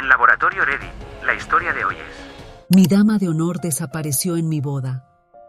Laboratorio Ready, la historia de hoy es... Mi dama de honor desapareció en mi boda.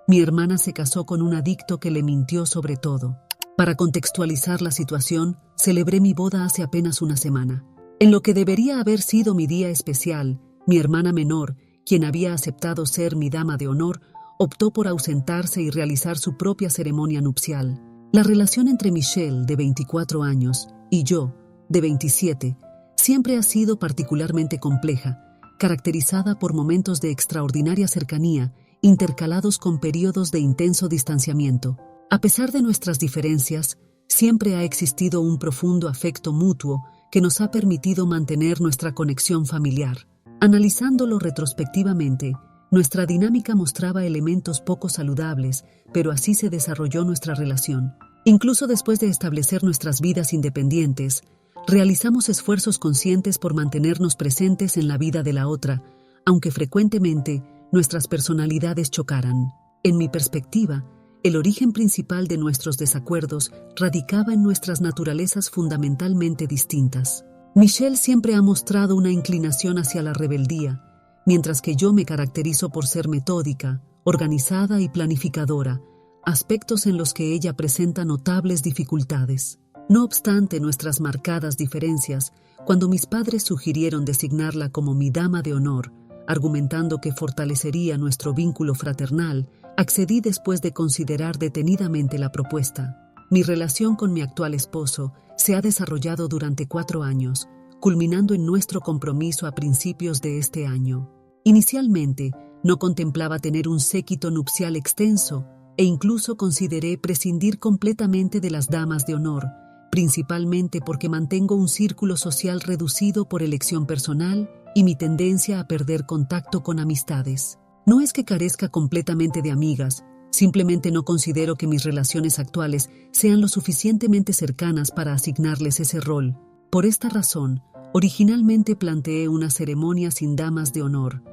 Mi hermana se casó con un adicto que le mintió sobre todo. Para contextualizar la situación, celebré mi boda hace apenas una semana. En lo que debería haber sido mi día especial, mi hermana menor, quien había aceptado ser mi dama de honor, optó por ausentarse y realizar su propia ceremonia nupcial. La relación entre Michelle, de 24 años, y yo, de 27, siempre ha sido particularmente compleja, caracterizada por momentos de extraordinaria cercanía, intercalados con periodos de intenso distanciamiento. A pesar de nuestras diferencias, siempre ha existido un profundo afecto mutuo que nos ha permitido mantener nuestra conexión familiar. Analizándolo retrospectivamente, nuestra dinámica mostraba elementos poco saludables, pero así se desarrolló nuestra relación. Incluso después de establecer nuestras vidas independientes, realizamos esfuerzos conscientes por mantenernos presentes en la vida de la otra, aunque frecuentemente nuestras personalidades chocaran. En mi perspectiva, el origen principal de nuestros desacuerdos radicaba en nuestras naturalezas fundamentalmente distintas. Michelle siempre ha mostrado una inclinación hacia la rebeldía, mientras que yo me caracterizo por ser metódica, organizada y planificadora, aspectos en los que ella presenta notables dificultades. No obstante nuestras marcadas diferencias, cuando mis padres sugirieron designarla como mi dama de honor, argumentando que fortalecería nuestro vínculo fraternal, accedí después de considerar detenidamente la propuesta. Mi relación con mi actual esposo se ha desarrollado durante 4 años, culminando en nuestro compromiso a principios de este año. Inicialmente, no contemplaba tener un séquito nupcial extenso e incluso consideré prescindir completamente de las damas de honor, principalmente porque mantengo un círculo social reducido por elección personal y mi tendencia a perder contacto con amistades. No es que carezca completamente de amigas, simplemente no considero que mis relaciones actuales sean lo suficientemente cercanas para asignarles ese rol. Por esta razón, originalmente planteé una ceremonia sin damas de honor,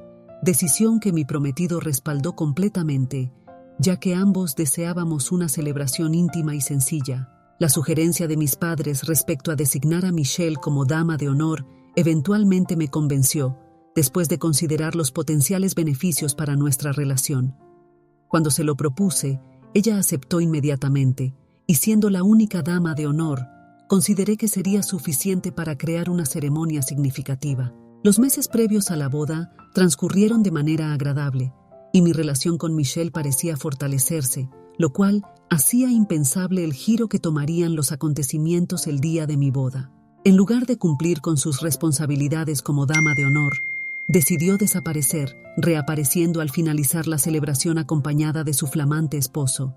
decisión que mi prometido respaldó completamente, ya que ambos deseábamos una celebración íntima y sencilla. La sugerencia de mis padres respecto a designar a Michelle como dama de honor eventualmente me convenció, después de considerar los potenciales beneficios para nuestra relación. Cuando se lo propuse, ella aceptó inmediatamente, y siendo la única dama de honor, consideré que sería suficiente para crear una ceremonia significativa. Los meses previos a la boda transcurrieron de manera agradable, y mi relación con Michelle parecía fortalecerse, lo cual hacía impensable el giro que tomarían los acontecimientos el día de mi boda. En lugar de cumplir con sus responsabilidades como dama de honor, decidió desaparecer, reapareciendo al finalizar la celebración acompañada de su flamante esposo,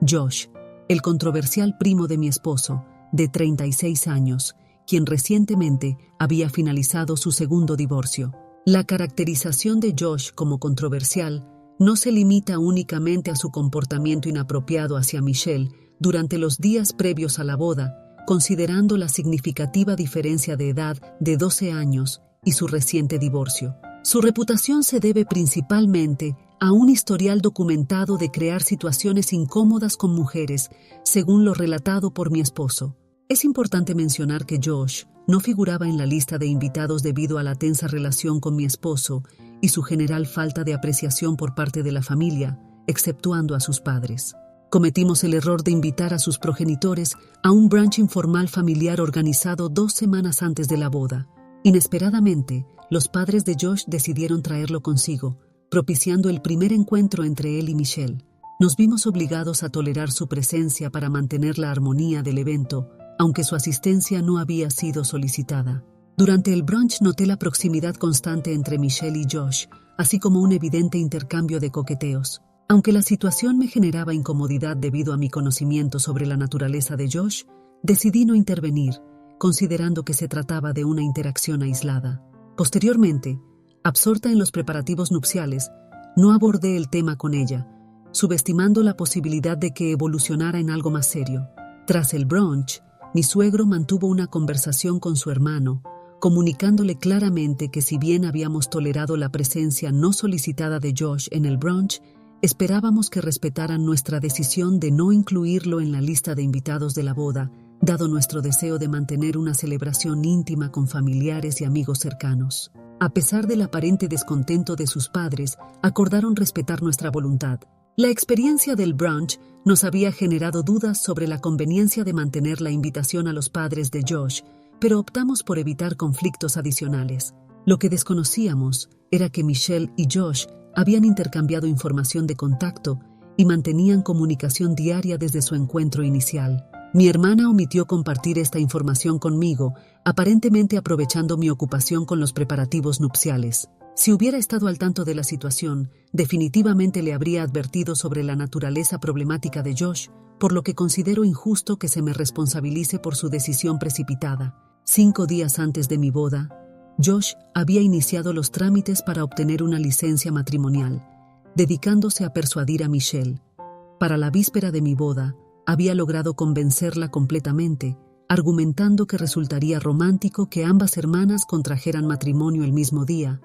Josh, el controversial primo de mi esposo, de 36 años, quien recientemente había finalizado su segundo divorcio. La caracterización de Josh como controversial no se limita únicamente a su comportamiento inapropiado hacia Michelle durante los días previos a la boda, considerando la significativa diferencia de edad de 12 años y su reciente divorcio. Su reputación se debe principalmente a un historial documentado de crear situaciones incómodas con mujeres, según lo relatado por mi esposo. Es importante mencionar que Josh no figuraba en la lista de invitados debido a la tensa relación con mi esposo y su general falta de apreciación por parte de la familia, exceptuando a sus padres. Cometimos el error de invitar a sus progenitores a un brunch informal familiar organizado 2 semanas antes de la boda. Inesperadamente, los padres de Josh decidieron traerlo consigo, propiciando el primer encuentro entre él y Michelle. Nos vimos obligados a tolerar su presencia para mantener la armonía del evento, aunque su asistencia no había sido solicitada. Durante el brunch noté la proximidad constante entre Michelle y Josh, así como un evidente intercambio de coqueteos. Aunque la situación me generaba incomodidad debido a mi conocimiento sobre la naturaleza de Josh, decidí no intervenir, considerando que se trataba de una interacción aislada. Posteriormente, absorta en los preparativos nupciales, no abordé el tema con ella, subestimando la posibilidad de que evolucionara en algo más serio. Tras el brunch, mi suegro mantuvo una conversación con su hermano, comunicándole claramente que si bien habíamos tolerado la presencia no solicitada de Josh en el brunch, esperábamos que respetaran nuestra decisión de no incluirlo en la lista de invitados de la boda, dado nuestro deseo de mantener una celebración íntima con familiares y amigos cercanos. A pesar del aparente descontento de sus padres, acordaron respetar nuestra voluntad. La experiencia del brunch nos había generado dudas sobre la conveniencia de mantener la invitación a los padres de Josh, pero optamos por evitar conflictos adicionales. Lo que desconocíamos era que Michelle y Josh habían intercambiado información de contacto y mantenían comunicación diaria desde su encuentro inicial. Mi hermana omitió compartir esta información conmigo, aparentemente aprovechando mi ocupación con los preparativos nupciales. Si hubiera estado al tanto de la situación, definitivamente le habría advertido sobre la naturaleza problemática de Josh, por lo que considero injusto que se me responsabilice por su decisión precipitada. 5 días antes de mi boda, Josh había iniciado los trámites para obtener una licencia matrimonial, dedicándose a persuadir a Michelle. Para la víspera de mi boda, había logrado convencerla completamente, argumentando que resultaría romántico que ambas hermanas contrajeran matrimonio el mismo día,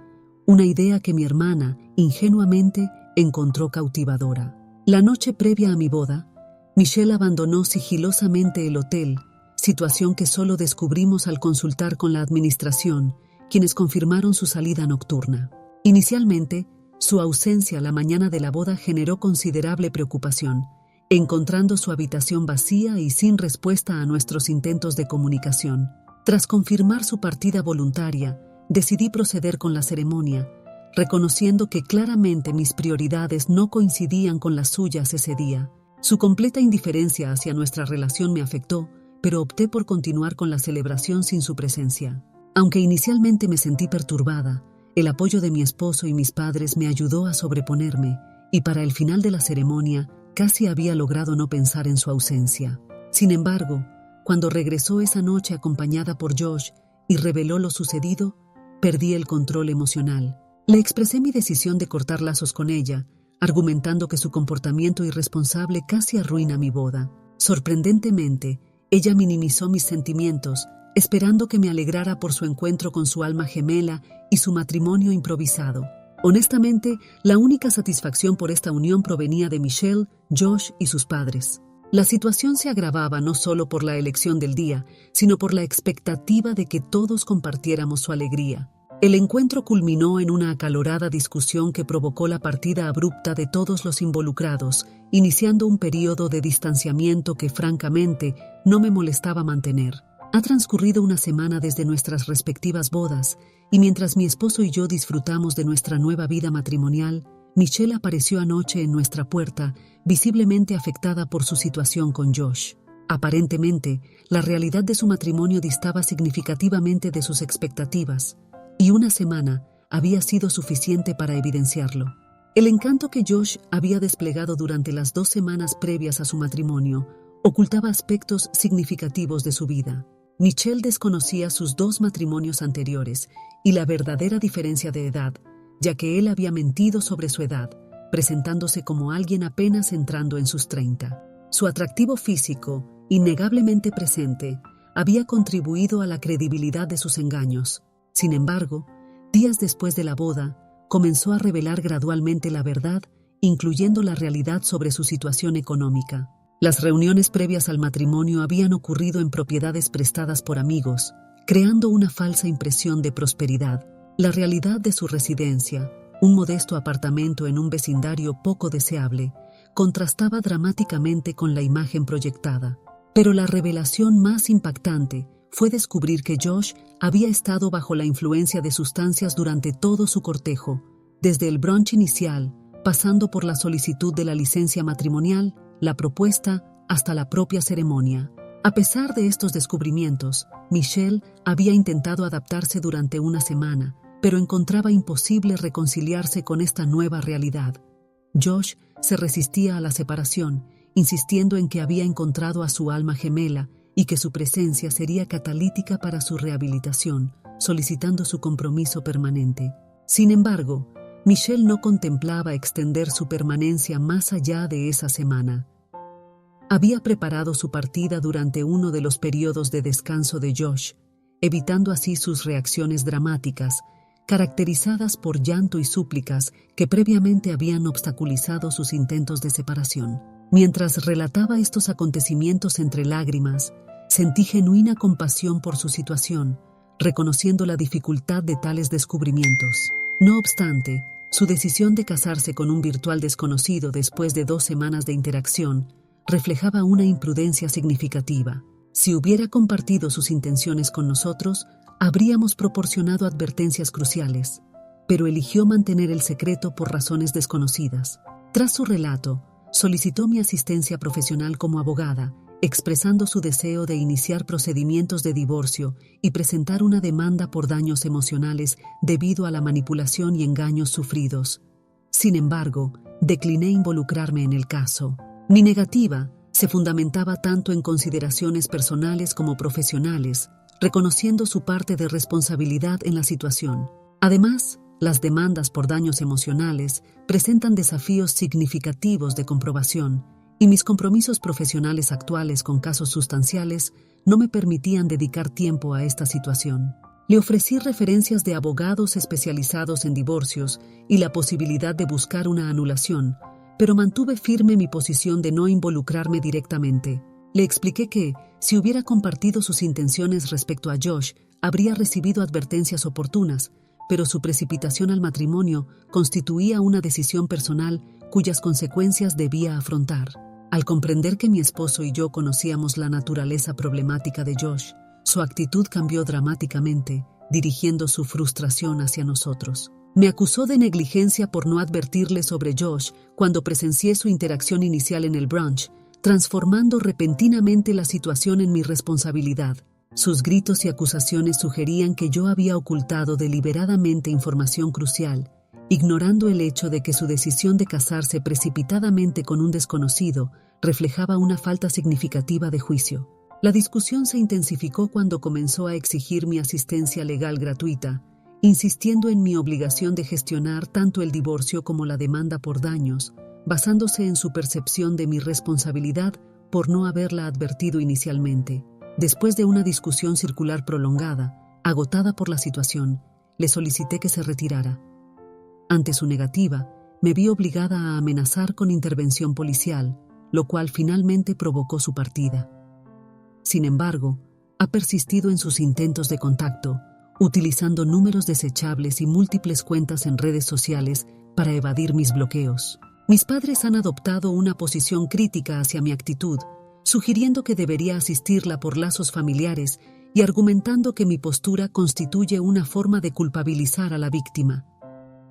una idea que mi hermana, ingenuamente, encontró cautivadora. La noche previa a mi boda, Michelle abandonó sigilosamente el hotel, situación que solo descubrimos al consultar con la administración, quienes confirmaron su salida nocturna. Inicialmente, su ausencia la mañana de la boda generó considerable preocupación, encontrando su habitación vacía y sin respuesta a nuestros intentos de comunicación. Tras confirmar su partida voluntaria, decidí proceder con la ceremonia, reconociendo que claramente mis prioridades no coincidían con las suyas ese día. Su completa indiferencia hacia nuestra relación me afectó, pero opté por continuar con la celebración sin su presencia. Aunque inicialmente me sentí perturbada, el apoyo de mi esposo y mis padres me ayudó a sobreponerme, y para el final de la ceremonia casi había logrado no pensar en su ausencia. Sin embargo, cuando regresó esa noche acompañada por Josh y reveló lo sucedido, perdí el control emocional. Le expresé mi decisión de cortar lazos con ella, argumentando que su comportamiento irresponsable casi arruina mi boda. Sorprendentemente, ella minimizó mis sentimientos, esperando que me alegrara por su encuentro con su alma gemela y su matrimonio improvisado. Honestamente, la única satisfacción por esta unión provenía de Michelle, Josh y sus padres. La situación se agravaba no solo por la elección del día, sino por la expectativa de que todos compartiéramos su alegría. El encuentro culminó en una acalorada discusión que provocó la partida abrupta de todos los involucrados, iniciando un período de distanciamiento que, francamente, no me molestaba mantener. Ha transcurrido una semana desde nuestras respectivas bodas, y mientras mi esposo y yo disfrutamos de nuestra nueva vida matrimonial, Michelle apareció anoche en nuestra puerta, visiblemente afectada por su situación con Josh. Aparentemente, la realidad de su matrimonio distaba significativamente de sus expectativas, y una semana había sido suficiente para evidenciarlo. El encanto que Josh había desplegado durante las 2 semanas previas a su matrimonio ocultaba aspectos significativos de su vida. Michelle desconocía sus 2 matrimonios anteriores y la verdadera diferencia de edad, ya que él había mentido sobre su edad, presentándose como alguien apenas entrando en sus 30. Su atractivo físico, innegablemente presente, había contribuido a la credibilidad de sus engaños. Sin embargo, días después de la boda, comenzó a revelar gradualmente la verdad, incluyendo la realidad sobre su situación económica. Las reuniones previas al matrimonio habían ocurrido en propiedades prestadas por amigos, creando una falsa impresión de prosperidad. La realidad de su residencia, un modesto apartamento en un vecindario poco deseable, contrastaba dramáticamente con la imagen proyectada. Pero la revelación más impactante fue descubrir que Josh había estado bajo la influencia de sustancias durante todo su cortejo, desde el brunch inicial, pasando por la solicitud de la licencia matrimonial, la propuesta, hasta la propia ceremonia. A pesar de estos descubrimientos, Michelle había intentado adaptarse durante una semana, pero encontraba imposible reconciliarse con esta nueva realidad. Josh se resistía a la separación, insistiendo en que había encontrado a su alma gemela y que su presencia sería catalítica para su rehabilitación, solicitando su compromiso permanente. Sin embargo, Michelle no contemplaba extender su permanencia más allá de esa semana. Había preparado su partida durante uno de los periodos de descanso de Josh, evitando así sus reacciones dramáticas, caracterizadas por llanto y súplicas que previamente habían obstaculizado sus intentos de separación. Mientras relataba estos acontecimientos entre lágrimas, sentí genuina compasión por su situación, reconociendo la dificultad de tales descubrimientos. No obstante, su decisión de casarse con un virtual desconocido después de 2 semanas de interacción reflejaba una imprudencia significativa. Si hubiera compartido sus intenciones con nosotros, habríamos proporcionado advertencias cruciales, pero eligió mantener el secreto por razones desconocidas. Tras su relato, solicitó mi asistencia profesional como abogada, expresando su deseo de iniciar procedimientos de divorcio y presentar una demanda por daños emocionales debido a la manipulación y engaños sufridos. Sin embargo, decliné involucrarme en el caso. Mi negativa se fundamentaba tanto en consideraciones personales como profesionales, reconociendo su parte de responsabilidad en la situación. Además, las demandas por daños emocionales presentan desafíos significativos de comprobación, y mis compromisos profesionales actuales con casos sustanciales no me permitían dedicar tiempo a esta situación. Le ofrecí referencias de abogados especializados en divorcios y la posibilidad de buscar una anulación, pero mantuve firme mi posición de no involucrarme directamente. Le expliqué que, si hubiera compartido sus intenciones respecto a Josh, habría recibido advertencias oportunas, pero su precipitación al matrimonio constituía una decisión personal cuyas consecuencias debía afrontar. Al comprender que mi esposo y yo conocíamos la naturaleza problemática de Josh, su actitud cambió dramáticamente, dirigiendo su frustración hacia nosotros. Me acusó de negligencia por no advertirle sobre Josh cuando presencié su interacción inicial en el brunch, transformando repentinamente la situación en mi responsabilidad. Sus gritos y acusaciones sugerían que yo había ocultado deliberadamente información crucial, ignorando el hecho de que su decisión de casarse precipitadamente con un desconocido reflejaba una falta significativa de juicio. La discusión se intensificó cuando comenzó a exigir mi asistencia legal gratuita, insistiendo en mi obligación de gestionar tanto el divorcio como la demanda por daños, basándose en su percepción de mi responsabilidad por no haberla advertido inicialmente. Después de una discusión circular prolongada, agotada por la situación, le solicité que se retirara. Ante su negativa, me vi obligada a amenazar con intervención policial, lo cual finalmente provocó su partida. Sin embargo, ha persistido en sus intentos de contacto, utilizando números desechables y múltiples cuentas en redes sociales para evadir mis bloqueos. Mis padres han adoptado una posición crítica hacia mi actitud, sugiriendo que debería asistirla por lazos familiares y argumentando que mi postura constituye una forma de culpabilizar a la víctima.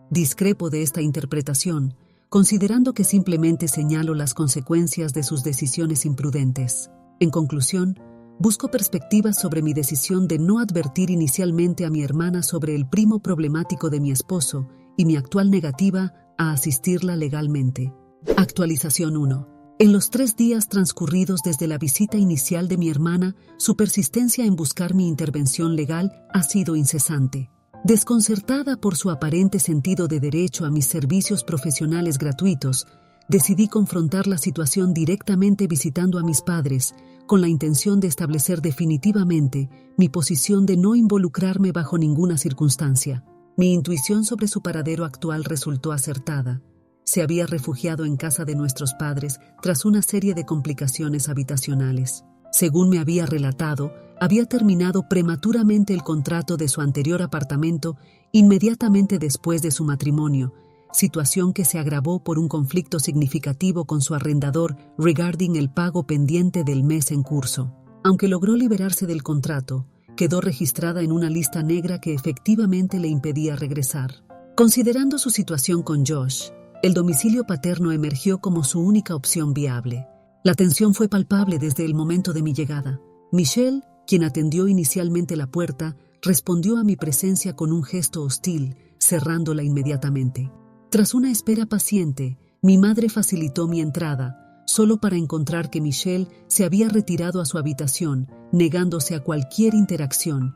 Discrepo de esta interpretación, considerando que simplemente señalo las consecuencias de sus decisiones imprudentes. En conclusión, busco perspectivas sobre mi decisión de no advertir inicialmente a mi hermana sobre el primo problemático de mi esposo y mi actual negativa a asistirla legalmente. Actualización 1. En los 3 días transcurridos desde la visita inicial de mi hermana, su persistencia en buscar mi intervención legal ha sido incesante. Desconcertada por su aparente sentido de derecho a mis servicios profesionales gratuitos, decidí confrontar la situación directamente visitando a mis padres, con la intención de establecer definitivamente mi posición de no involucrarme bajo ninguna circunstancia. Mi intuición sobre su paradero actual resultó acertada. Se había refugiado en casa de nuestros padres tras una serie de complicaciones habitacionales. Según me había relatado, había terminado prematuramente el contrato de su anterior apartamento inmediatamente después de su matrimonio, situación que se agravó por un conflicto significativo con su arrendador regarding el pago pendiente del mes en curso. Aunque logró liberarse del contrato, quedó registrada en una lista negra que efectivamente le impedía regresar. Considerando su situación con Josh, el domicilio paterno emergió como su única opción viable. La tensión fue palpable desde el momento de mi llegada. Michelle, quien atendió inicialmente la puerta, respondió a mi presencia con un gesto hostil, cerrándola inmediatamente. Tras una espera paciente, mi madre facilitó mi entrada, solo para encontrar que Michelle se había retirado a su habitación, negándose a cualquier interacción,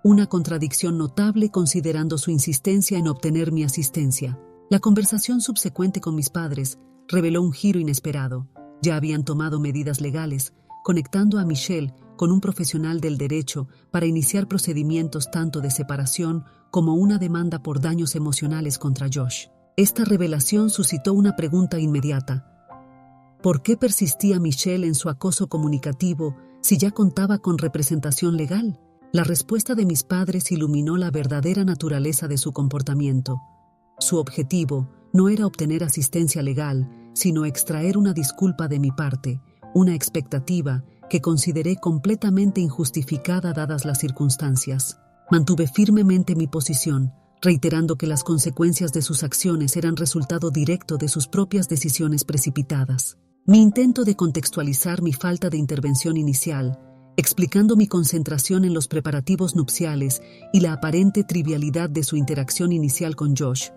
una contradicción notable considerando su insistencia en obtener mi asistencia. La conversación subsecuente con mis padres reveló un giro inesperado. Ya habían tomado medidas legales, conectando a Michelle con un profesional del derecho para iniciar procedimientos tanto de separación como una demanda por daños emocionales contra Josh. Esta revelación suscitó una pregunta inmediata. ¿Por qué persistía Michelle en su acoso comunicativo si ya contaba con representación legal? La respuesta de mis padres iluminó la verdadera naturaleza de su comportamiento. Su objetivo no era obtener asistencia legal, sino extraer una disculpa de mi parte, una expectativa que consideré completamente injustificada dadas las circunstancias. Mantuve firmemente mi posición, reiterando que las consecuencias de sus acciones eran resultado directo de sus propias decisiones precipitadas. Mi intento de contextualizar mi falta de intervención inicial, explicando mi concentración en los preparativos nupciales y la aparente trivialidad de su interacción inicial con Josh,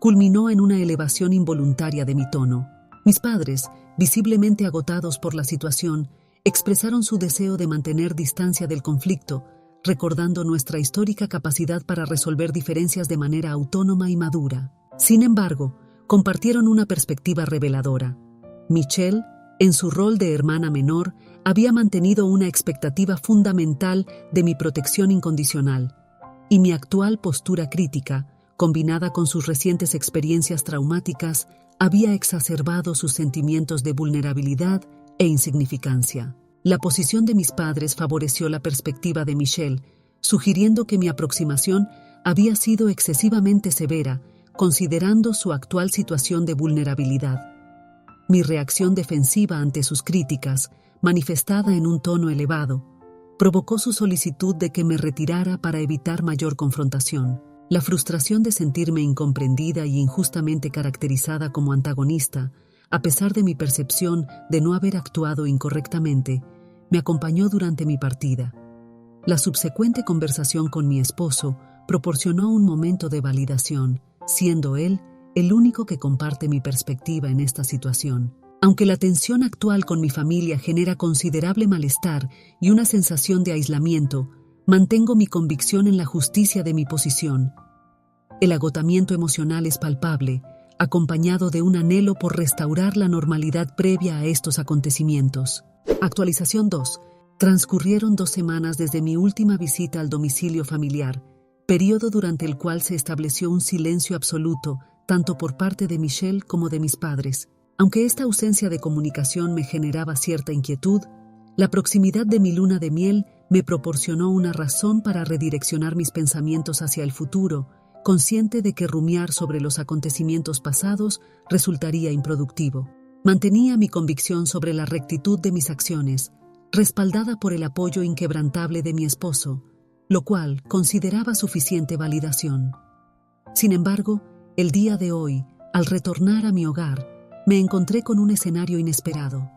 culminó en una elevación involuntaria de mi tono. Mis padres, visiblemente agotados por la situación, expresaron su deseo de mantener distancia del conflicto, recordando nuestra histórica capacidad para resolver diferencias de manera autónoma y madura. Sin embargo, compartieron una perspectiva reveladora. Michelle, en su rol de hermana menor, había mantenido una expectativa fundamental de mi protección incondicional, y mi actual postura crítica, combinada con sus recientes experiencias traumáticas, había exacerbado sus sentimientos de vulnerabilidad e insignificancia. La posición de mis padres favoreció la perspectiva de Michelle, sugiriendo que mi aproximación había sido excesivamente severa, considerando su actual situación de vulnerabilidad. Mi reacción defensiva ante sus críticas, manifestada en un tono elevado, provocó su solicitud de que me retirara para evitar mayor confrontación. La frustración de sentirme incomprendida y injustamente caracterizada como antagonista, a pesar de mi percepción de no haber actuado incorrectamente, me acompañó durante mi partida. La subsecuente conversación con mi esposo proporcionó un momento de validación, siendo él el único que comparte mi perspectiva en esta situación. Aunque la tensión actual con mi familia genera considerable malestar y una sensación de aislamiento, mantengo mi convicción en la justicia de mi posición. El agotamiento emocional es palpable, acompañado de un anhelo por restaurar la normalidad previa a estos acontecimientos. Actualización 2. Transcurrieron 2 semanas desde mi última visita al domicilio familiar, periodo durante el cual se estableció un silencio absoluto, tanto por parte de Michelle como de mis padres. Aunque esta ausencia de comunicación me generaba cierta inquietud, la proximidad de mi luna de miel me proporcionó una razón para redireccionar mis pensamientos hacia el futuro, consciente de que rumiar sobre los acontecimientos pasados resultaría improductivo. Mantenía mi convicción sobre la rectitud de mis acciones, respaldada por el apoyo inquebrantable de mi esposo, lo cual consideraba suficiente validación. Sin embargo, el día de hoy, al retornar a mi hogar, me encontré con un escenario inesperado.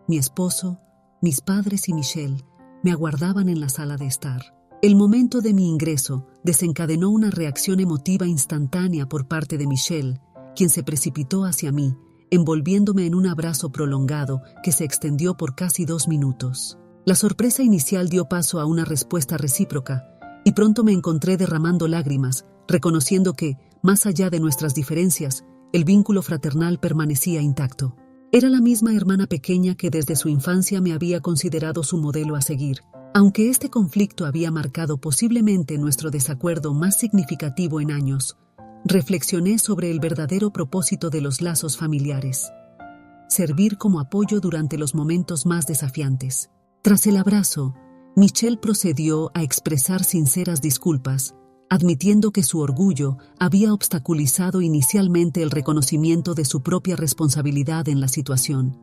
Mi esposo, mis padres y Michelle me aguardaban en la sala de estar. El momento de mi ingreso desencadenó una reacción emotiva instantánea por parte de Michelle, quien se precipitó hacia mí, envolviéndome en un abrazo prolongado que se extendió por casi 2 minutos. La sorpresa inicial dio paso a una respuesta recíproca, y pronto me encontré derramando lágrimas, reconociendo que, más allá de nuestras diferencias, el vínculo fraternal permanecía intacto. Era la misma hermana pequeña que desde su infancia me había considerado su modelo a seguir. Aunque este conflicto había marcado posiblemente nuestro desacuerdo más significativo en años, reflexioné sobre el verdadero propósito de los lazos familiares: servir como apoyo durante los momentos más desafiantes. Tras el abrazo, Michelle procedió a expresar sinceras disculpas, admitiendo que su orgullo había obstaculizado inicialmente el reconocimiento de su propia responsabilidad en la situación.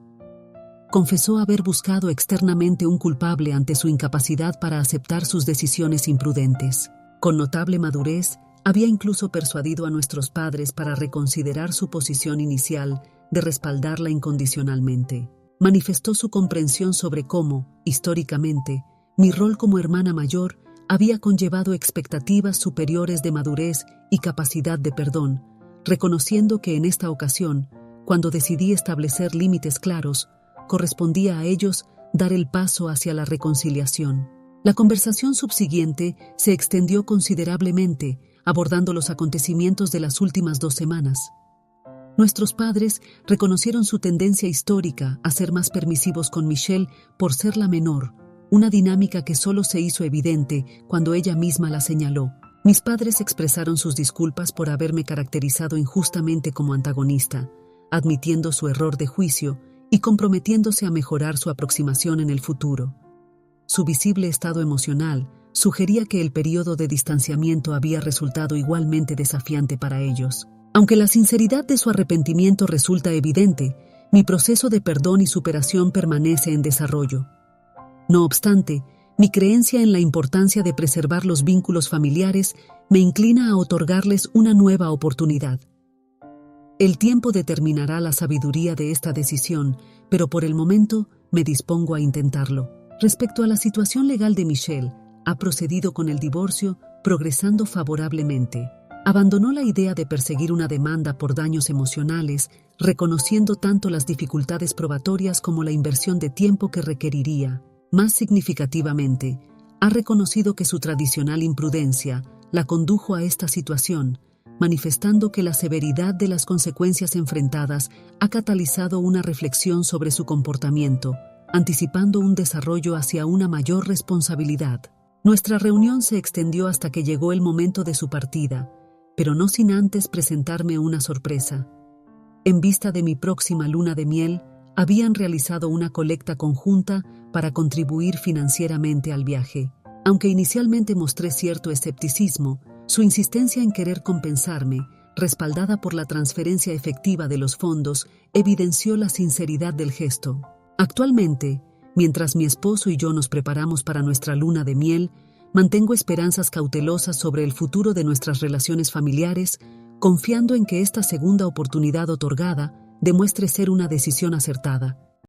Confesó haber buscado externamente un culpable ante su incapacidad para aceptar sus decisiones imprudentes. Con notable madurez, había incluso persuadido a nuestros padres para reconsiderar su posición inicial de respaldarla incondicionalmente. Manifestó su comprensión sobre cómo, históricamente, mi rol como hermana mayor había conllevado expectativas superiores de madurez y capacidad de perdón, reconociendo que en esta ocasión, cuando decidí establecer límites claros, correspondía a ellos dar el paso hacia la reconciliación. La conversación subsiguiente se extendió considerablemente, abordando los acontecimientos de las últimas 2 semanas. Nuestros padres reconocieron su tendencia histórica a ser más permisivos con Michelle por ser la menor, una dinámica que solo se hizo evidente cuando ella misma la señaló. Mis padres expresaron sus disculpas por haberme caracterizado injustamente como antagonista, admitiendo su error de juicio y comprometiéndose a mejorar su aproximación en el futuro. Su visible estado emocional sugería que el periodo de distanciamiento había resultado igualmente desafiante para ellos. Aunque la sinceridad de su arrepentimiento resulta evidente, mi proceso de perdón y superación permanece en desarrollo. No obstante, mi creencia en la importancia de preservar los vínculos familiares me inclina a otorgarles una nueva oportunidad. El tiempo determinará la sabiduría de esta decisión, pero por el momento me dispongo a intentarlo. Respecto a la situación legal de Michelle, ha procedido con el divorcio, progresando favorablemente. Abandonó la idea de perseguir una demanda por daños emocionales, reconociendo tanto las dificultades probatorias como la inversión de tiempo que requeriría. Más significativamente, ha reconocido que su tradicional imprudencia la condujo a esta situación, manifestando que la severidad de las consecuencias enfrentadas ha catalizado una reflexión sobre su comportamiento, anticipando un desarrollo hacia una mayor responsabilidad. Nuestra reunión se extendió hasta que llegó el momento de su partida, pero no sin antes presentarme una sorpresa. En vista de mi próxima luna de miel, habían realizado una colecta conjunta para contribuir financieramente al viaje. Aunque inicialmente mostré cierto escepticismo, su insistencia en querer compensarme, respaldada por la transferencia efectiva de los fondos, evidenció la sinceridad del gesto. Actualmente, mientras mi esposo y yo nos preparamos para nuestra luna de miel, mantengo esperanzas cautelosas sobre el futuro de nuestras relaciones familiares, confiando en que esta segunda oportunidad otorgada demuestre ser una decisión acertada.